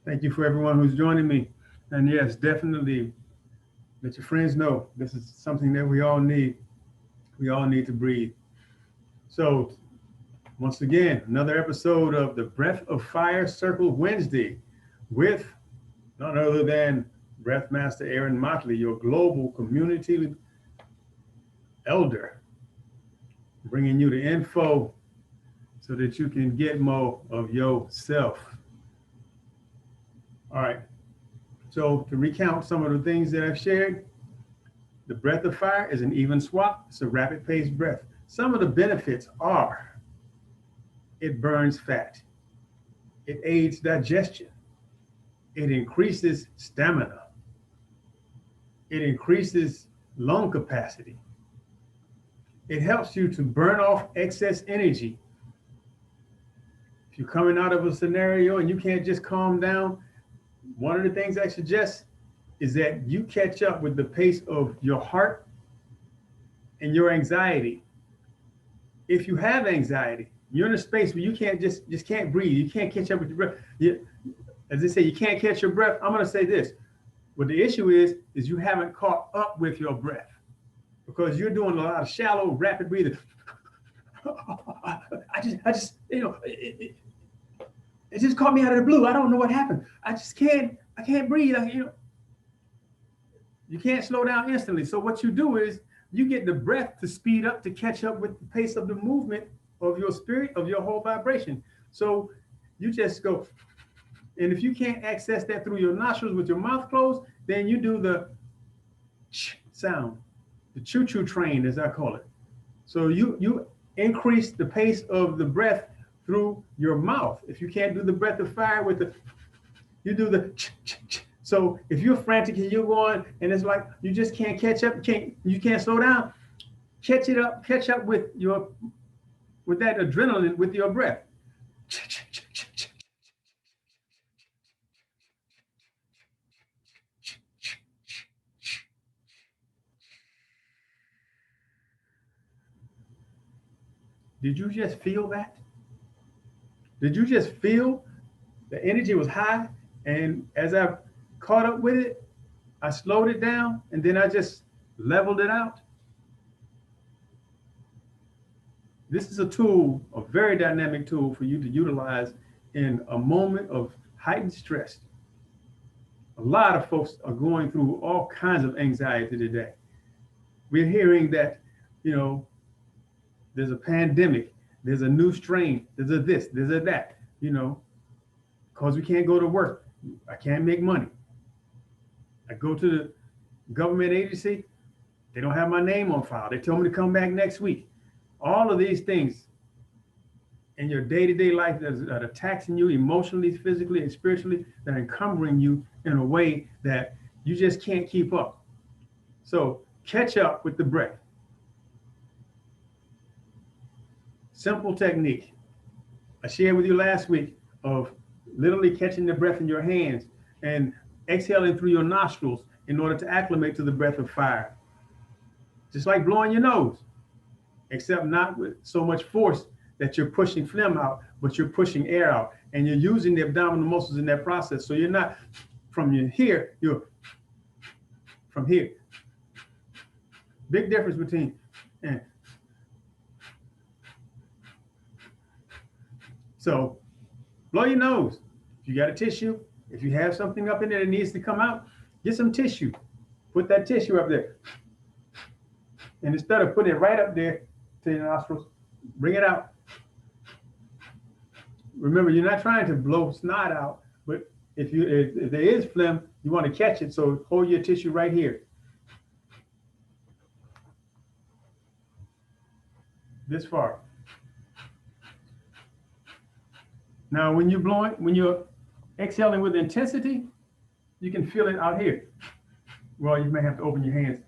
Thank you for everyone who's joining me. And yes, definitely let your friends know this is something that we all need. We all need to breathe. So once again, another episode of the Breath of Fire Circle Wednesday with none other than Breath Master Aaron Motley, your global community elder, bringing you the info so that you can get more of yourself. All right, so to recount some of the things that I've shared, the breath of fire is an even swap. It's a rapid paced breath. Some of the benefits are it burns fat, it aids digestion, it increases stamina, it increases lung capacity, it helps you to burn off excess energy. If you're coming out of a scenario and you can't just calm down, one of the things I suggest is that you catch up with the pace of your heart and your anxiety. If you have anxiety, you're in a space where you can't just can't breathe. You can't catch up with your breath. As they say, you can't catch your breath. I'm going to say this. What the issue is you haven't caught up with your breath because you're doing a lot of shallow, rapid breathing. I just, it just caught me out of the blue. I don't know what happened. I can't breathe. You can't slow down instantly. So what you do is you get the breath to speed up to catch up with the pace of the movement of your spirit, of your whole vibration. So you just go, and if you can't access that through your nostrils with your mouth closed, then you do the ch sound, the choo-choo train, as I call it. So you increase the pace of the breath through your mouth. If you can't do the breath of fire with the, you do the ch, ch, ch. So if you're frantic and you're going and it's like you just can't catch up, you can't slow down, catch up with that adrenaline with your breath. Did you just feel that? Did you just feel the energy was high? And as I caught up with it, I slowed it down and then I just leveled it out. This is a tool, a very dynamic tool for you to utilize in a moment of heightened stress. A lot of folks are going through all kinds of anxiety today. We're hearing that, there's a pandemic, there's a new strain, there's a this, there's a that, because we can't go to work. I can't make money. I go to the government agency, they don't have my name on file. They told me to come back next week. All of these things in your day-to-day life that are taxing you emotionally, physically, and spiritually, that are encumbering you in a way that you just can't keep up. So catch up with the breath. Simple technique I shared with you last week of literally catching the breath in your hands and exhaling through your nostrils in order to acclimate to the breath of fire. Just like blowing your nose, except not with so much force that you're pushing phlegm out, but you're pushing air out and you're using the abdominal muscles in that process. So you're not from here, you're from here. Big difference between So blow your nose. If you got a tissue, if you have something up in there that needs to come out, get some tissue. Put that tissue up there. And instead of putting it right up there to your nostrils, bring it out. Remember, you're not trying to blow snot out, but if there is phlegm, you want to catch it, so hold your tissue right here. This far. Now, when you're exhaling with intensity, You can feel it out here. Well, you may have to open your hands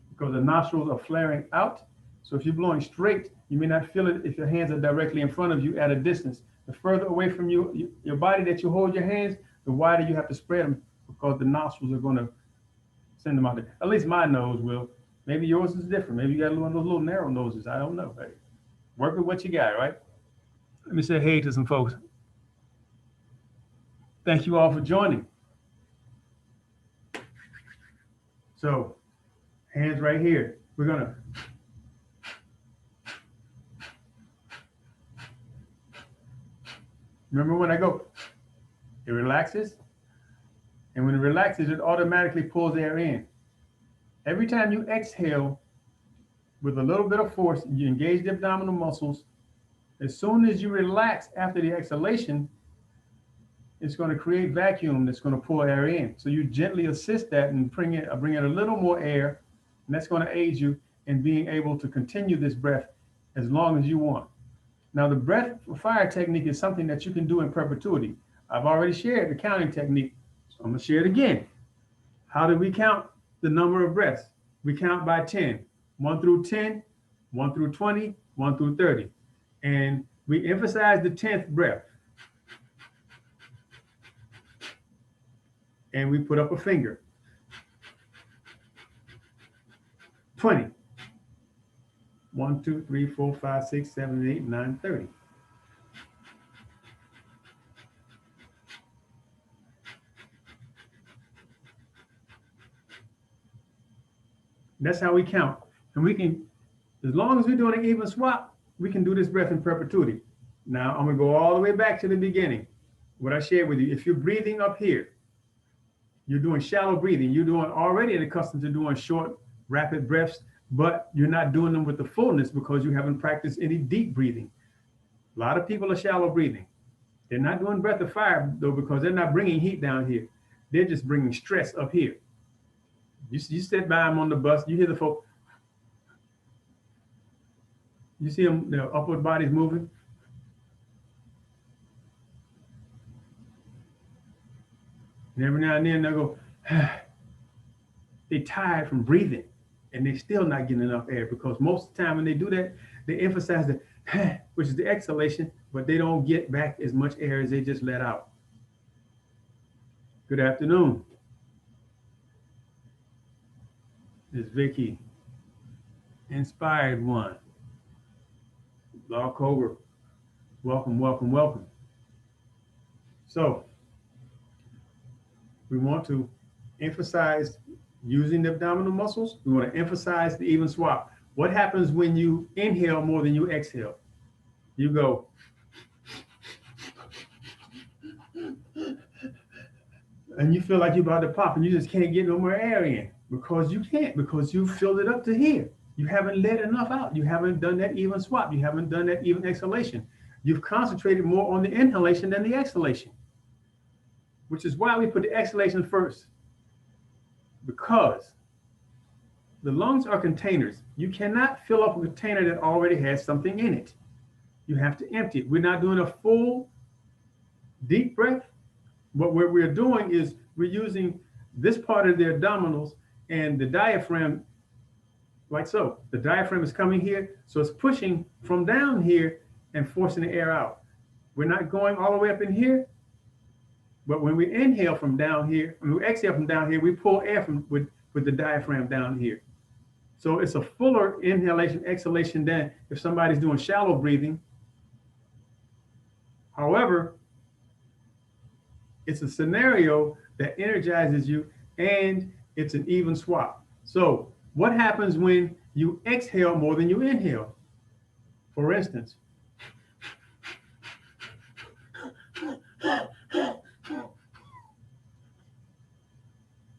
because the nostrils are flaring out. So if you're blowing straight, you may not feel it if your hands are directly in front of you at a distance. The further away from your body that you hold your hands, the wider you have to spread them because the nostrils are going to send them out there. At least my nose will. Maybe yours is different. Maybe you got one of those little narrow noses. I don't know. Hey, work with what you got, right? Let me say hey to some folks. Thank you all for joining. So, hands right here. We're going to remember when I go, it relaxes. And when it relaxes, it automatically pulls air in. Every time you exhale with a little bit of force, you engage the abdominal muscles. As soon as you relax after the exhalation, it's going to create vacuum that's going to pull air in. So you gently assist that and bring in a little more air, and that's going to aid you in being able to continue this breath as long as you want. Now, the breath for fire technique is something that you can do in perpetuity. I've already shared the counting technique, so I'm going to share it again. How do we count the number of breaths? We count by 10, 1 through 10, 1 through 20, 1 through 30. And we emphasize the 10th breath. And we put up a finger. 20. 1, 2, 3, 4, 5, 6, 7, 8, 9, 30. That's how we count. And we can, as long as we're doing an even swap, we can do this breath in perpetuity. Now, I'm going to go all the way back to the beginning. What I shared with you, if you're breathing up here, you're doing shallow breathing. You're doing already accustomed to doing short, rapid breaths, but you're not doing them with the fullness because you haven't practiced any deep breathing. A lot of people are shallow breathing. They're not doing breath of fire, though, because they're not bringing heat down here. They're just bringing stress up here. You sit by them on the bus, you hear the folk. You see them, their upward bodies moving. And every now and then they'll go, they're tired from breathing and they're still not getting enough air because most of the time when they do that, they emphasize the, which is the exhalation, but they don't get back as much air as they just let out. Good afternoon. It's Vicky. Inspired One. Law Cobra. Welcome, welcome, welcome. So, we want to emphasize using the abdominal muscles. We want to emphasize the even swap. What happens when you inhale more than you exhale? You go. And you feel like you're about to pop and you just can't get no more air in because you can't, because you filled it up to here. You haven't let enough out. You haven't done that even swap. You haven't done that even exhalation. You've concentrated more on the inhalation than the exhalation, which is why we put the exhalation first, because the lungs are containers. You cannot fill up a container that already has something in it. You have to empty it. We're not doing a full deep breath. What we're doing is we're using this part of the abdominals and the diaphragm like so. The diaphragm is coming here, so it's pushing from down here and forcing the air out. We're not going all the way up in here, but when we inhale from down here, when we exhale from down here, we pull air from with the diaphragm down here. So it's a fuller inhalation, exhalation than if somebody's doing shallow breathing. However, it's a scenario that energizes you and it's an even swap. So what happens when you exhale more than you inhale? For instance,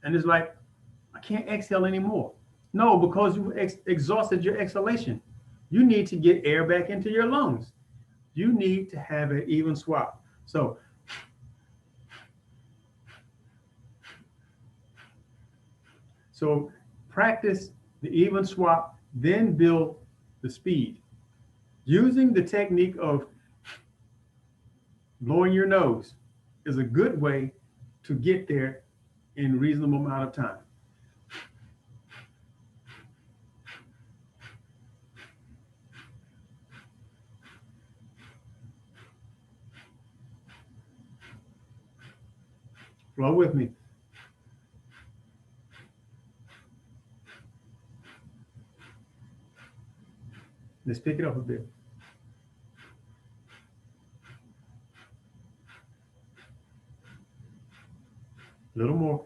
and it's like, I can't exhale anymore. No, because you exhausted your exhalation. You need to get air back into your lungs. You need to have an even swap. So practice the even swap, then build the speed. Using the technique of blowing your nose. is a good way to get there in a reasonable amount of time. Flow with me. Let's pick it up a bit. A little more.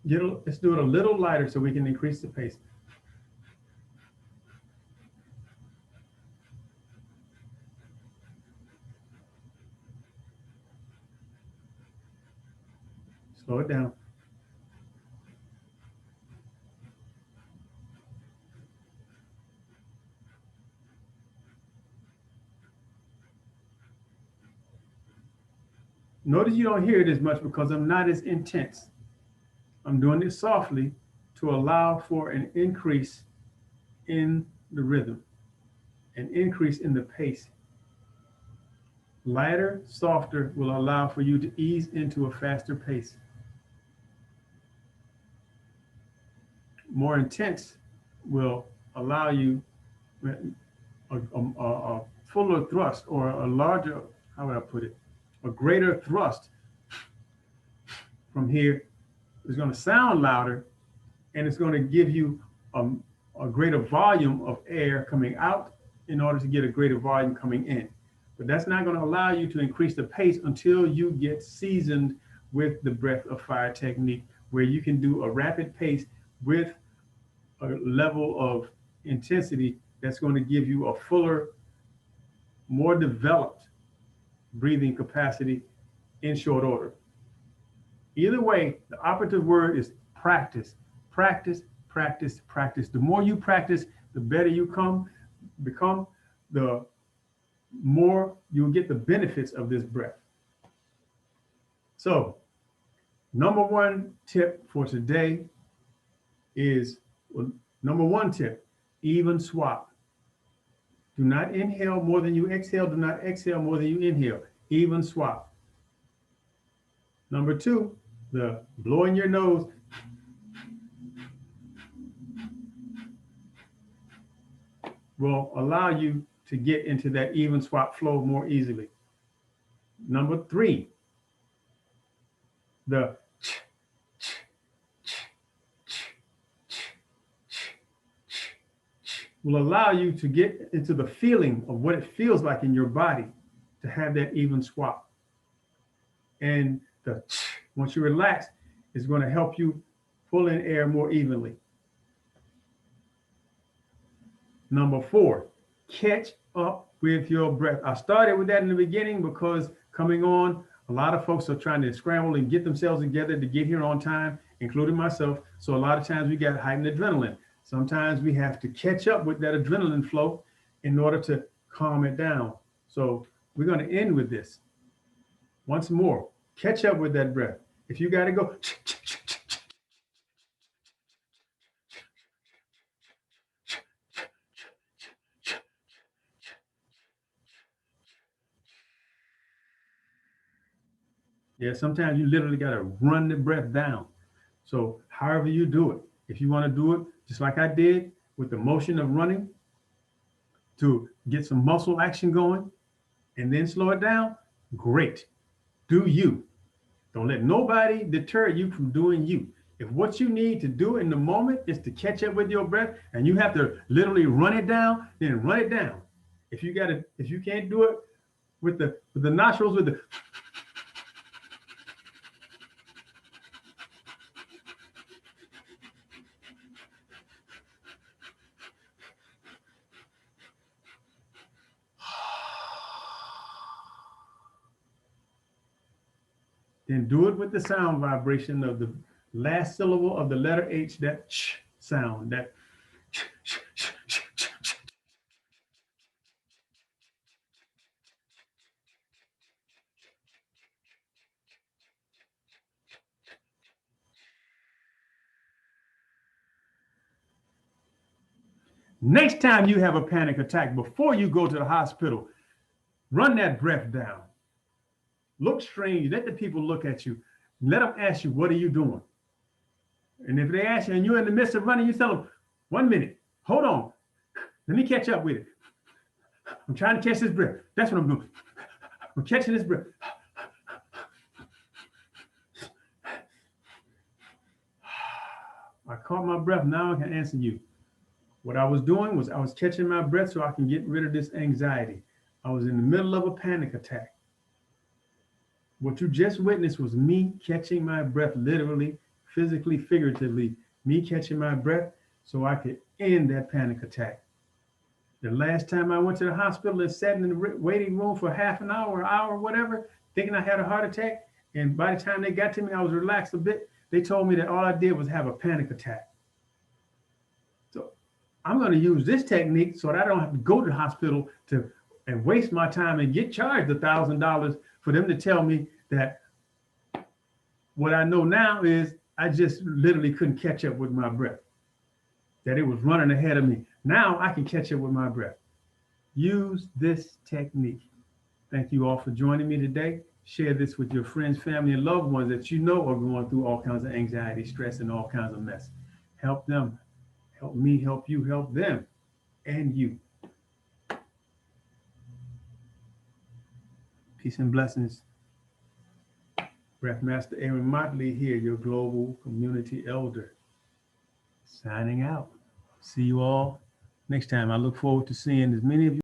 Let's do it a little lighter so we can increase the pace. Slow it down. Notice you don't hear it as much because I'm not as intense. I'm doing it softly to allow for an increase in the rhythm, an increase in the pace. Lighter, softer will allow for you to ease into a faster pace. More intense will allow you a fuller thrust, or a larger, how would I put it, a greater thrust from here. Is going to sound louder, and it's going to give you a greater volume of air coming out in order to get a greater volume coming in. But that's not going to allow you to increase the pace until you get seasoned with the breath of fire technique, where you can do a rapid pace with a level of intensity that's going to give you a fuller, more developed breathing capacity in short order. Either way, the operative word is practice. Practice, practice, practice. The more you practice, the better you become, the more you'll get the benefits of this breath. So, number one tip for today is, number one tip, even swap. Do not inhale more than you exhale. Do not exhale more than you inhale. Even swap. Number two, the blow in your nose. Will allow you to get into that even swap flow more easily. Number three, the will allow you to get into the feeling of what it feels like in your body to have that even swap. And the once you relax, is going to help you pull in air more evenly. Number four, catch up with your breath. I started with that in the beginning because coming on, a lot of folks are trying to scramble and get themselves together to get here on time, including myself. So a lot of times we got heightened adrenaline. Sometimes we have to catch up with that adrenaline flow in order to calm it down. So we're going to end with this. Once more, catch up with that breath. If you got to go, yeah, sometimes you literally got to run the breath down. So however you do it, if you want to do it just like I did with the motion of running to get some muscle action going and then slow it down, great. Do you. Don't let nobody deter you from doing you. If what you need to do in the moment is to catch up with your breath and you have to literally run it down, then run it down. If you can't do it with the nostrils, with the then do it with the sound vibration of the last syllable of the letter H, that ch sound, that ch, ch, ch, ch, ch, ch. Next time you have a panic attack, before you go to the hospital, run that breath down. Look strange. Let the people look at you. Let them ask you, what are you doing? And if they ask you and you're in the midst of running, you tell them, 1 minute, hold on. Let me catch up with it. I'm trying to catch this breath. That's what I'm doing. I'm catching this breath. I caught my breath. Now I can answer you. What I was doing was I was catching my breath so I can get rid of this anxiety. I was in the middle of a panic attack. What you just witnessed was me catching my breath, literally, physically, figuratively, me catching my breath so I could end that panic attack. The last time I went to the hospital and sat in the waiting room for half an hour, whatever, thinking I had a heart attack, and by the time they got to me, I was relaxed a bit. They told me that all I did was have a panic attack. So I'm going to use this technique so that I don't have to go to the hospital and waste my time and get charged $1,000 for them to tell me that what I know now is I just literally couldn't catch up with my breath, that it was running ahead of me. Now I can catch up with my breath. Use this technique. Thank you all for joining me today. Share this with your friends, family, and loved ones that you know are going through all kinds of anxiety, stress, and all kinds of mess. Help them. Help me, help you, help them, and you. Peace and blessings. Breath Master Aaron Motley here, your global community elder. Signing out. See you all next time. I look forward to seeing as many of you